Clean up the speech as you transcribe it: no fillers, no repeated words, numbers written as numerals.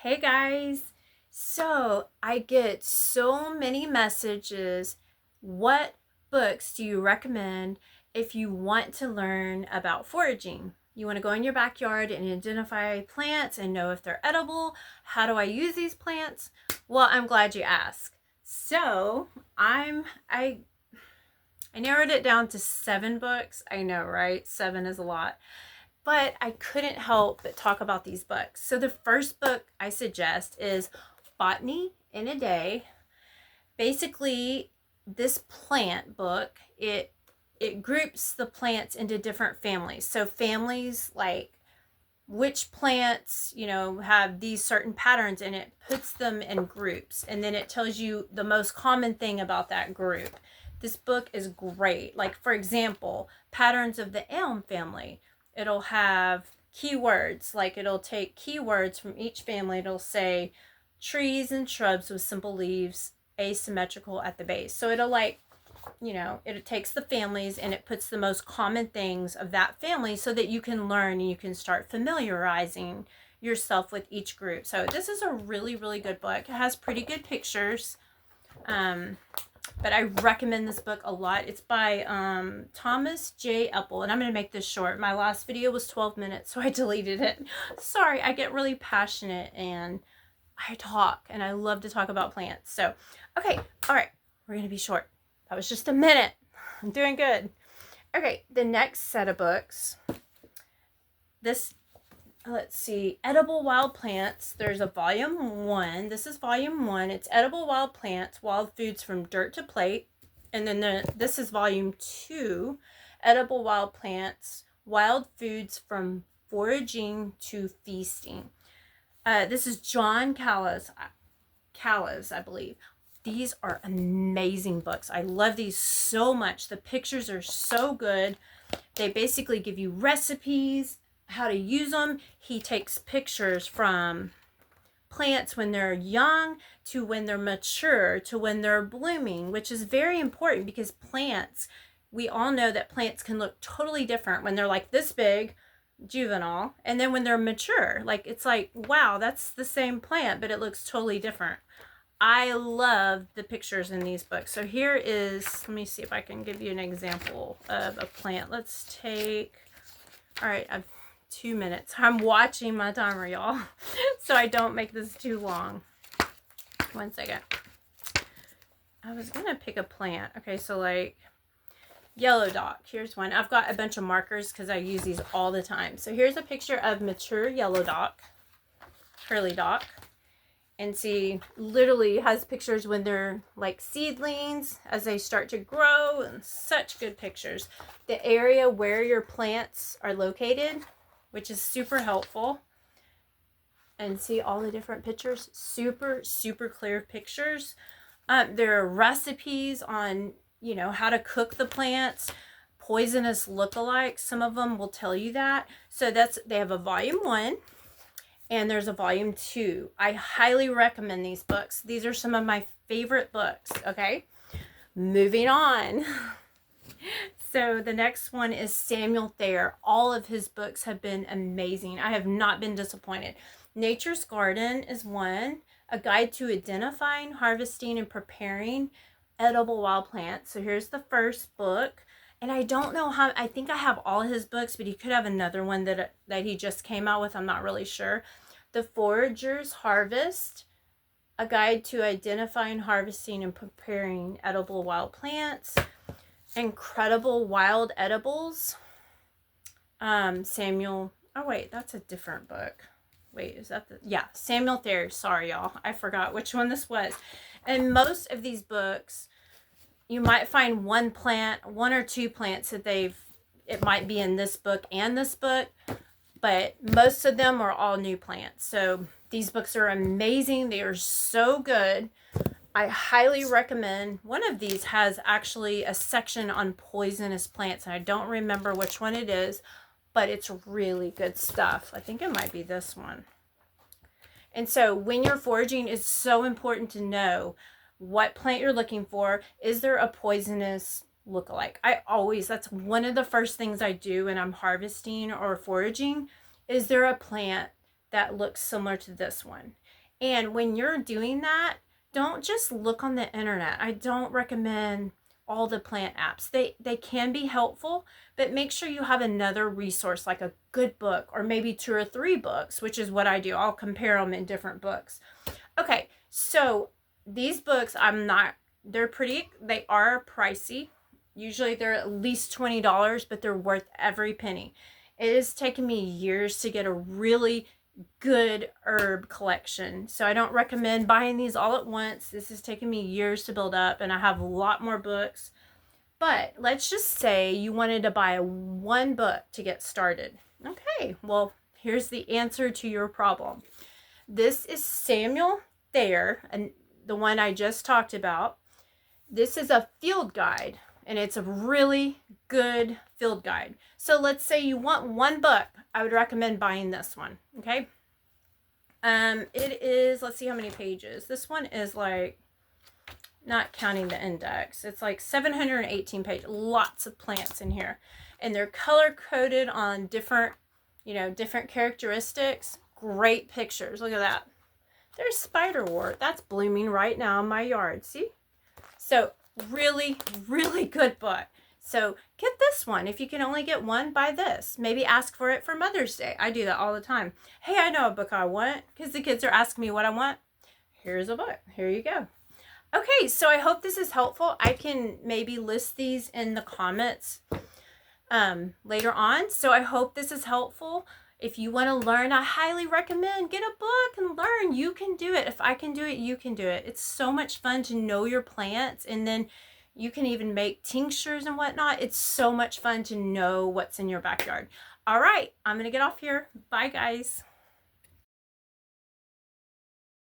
Hey guys, so I get so many messages. What books do you recommend if you want to learn about foraging? You want to go in your backyard and identify plants and know if they're edible. How do I use these plants? Well, I'm glad you asked. So I narrowed it down to 7 books. I know, right? 7 is a lot, but I couldn't help but talk about these books. So the first book I suggest is Botany in a Day. Basically, this plant book, it groups the plants into different families. So families like which plants, have these certain patterns, and it puts them in groups, and then it tells you the most common thing about that group. This book is great. Like, for example, patterns of the elm family. It'll have keywords, like it'll take keywords from each family. It'll say trees and shrubs with simple leaves, asymmetrical at the base. So it'll it takes the families and it puts the most common things of that family so that you can learn and you can start familiarizing yourself with each group. So this is a really, really good book. It has pretty good pictures. But I recommend this book a lot. It's by Thomas J. Epple, and I'm going to make this short. My last video was 12 minutes, so I deleted it. Sorry, I get really passionate and I talk, and I love to talk about plants. So, okay, all right, we're going to be short. That was just a minute. I'm doing good. Okay, the next set of books. Let's see, Edible Wild Plants. There's a volume 1. This is volume 1. It's Edible Wild Plants, Wild Foods from Dirt to Plate. And then this is volume 2, Edible Wild Plants, Wild Foods from Foraging to Feasting. This is John Callis, I believe. These are amazing books. I love these so much. The pictures are so good. They basically give you recipes, how to use them. He takes pictures from plants when they're young to when they're mature to when they're blooming, which is very important because plants, we all know that plants can look totally different when they're like this big, juvenile, and then when they're mature, like it's like, wow, that's the same plant, but it looks totally different. I love the pictures in these books. So here is, let me see if I can give you an example of a plant. Let's take, all right, I've 2 minutes. I'm watching my timer, y'all, so I don't make this too long. 1 second. I was gonna pick a plant. Okay, so like yellow dock. Here's one. I've got a bunch of markers because I use these all the time. So here's a picture of mature yellow dock, curly dock. And see, literally has pictures when they're like seedlings as they start to grow, and such good pictures. The area where your plants are located, which is super helpful. And see all the different pictures, super, super clear pictures. There are recipes on, how to cook the plants, poisonous lookalikes. Some of them will tell you that. So they have a volume 1. And there's a volume 2. I highly recommend these books. These are some of my favorite books, okay? Moving on. So the next one is Samuel Thayer. All of his books have been amazing. I have not been disappointed. Nature's Garden is one. A Guide to Identifying, Harvesting, and Preparing Edible Wild Plants. So here's the first book. And I don't know how, I think I have all his books, but he could have another one that he just came out with. I'm not really sure. The Forager's Harvest, A Guide to Identifying, Harvesting, and Preparing Edible Wild Plants. Incredible Wild Edibles. Samuel, oh wait, that's a different book. Wait, is that Samuel Thayer. Sorry, y'all. I forgot which one this was. And most of these books, you might find one or two plants that it might be in this book and this book, but most of them are all new plants. So these books are amazing. They are so good. I highly recommend. One of these has actually a section on poisonous plants, and I don't remember which one it is, but it's really good stuff. I think it might be this one. And so when you're foraging, it's so important to know what plant you're looking for. Is there a poisonous lookalike? That's one of the first things I do when I'm harvesting or foraging. Is there a plant that looks similar to this one. And when you're doing that, don't just look on the internet. I don't recommend all the plant apps. They can be helpful, but make sure you have another resource like a good book or maybe 2 or 3 books, which is what I do. I'll compare them in different books. Okay, so these books, they are pricey. Usually they're at least $20, but they're worth every penny. It has taken me years to get a really good herb collection. So I don't recommend buying these all at once. This has taken me years to build up, and I have a lot more books. But let's just say you wanted to buy one book to get started. Okay, well, here's the answer to your problem. This is Samuel Thayer, and the one I just talked about. This is a field guide, and it's a really good field guide. So let's say you want one book. I would recommend buying this one, okay? It is, let's see how many pages. This one is like, not counting the index, it's like 718 pages. Lots of plants in here. And they're color-coded on different, different characteristics. Great pictures. Look at that. There's spiderwort. That's blooming right now in my yard. See? So really, really good book. So get this one. If you can only get one, buy this. Maybe ask for it for Mother's Day. I do that all the time. Hey, I know a book I want, because the kids are asking me what I want. Here's a book. Here you go. Okay, so I hope this is helpful. I can maybe list these in the comments later on. So I hope this is helpful. If you want to learn, I highly recommend get a book and learn. You can do it. If I can do it, you can do it. It's so much fun to know your plants, and then you can even make tinctures and whatnot. It's so much fun to know what's in your backyard. All right, I'm going to get off here. Bye, guys.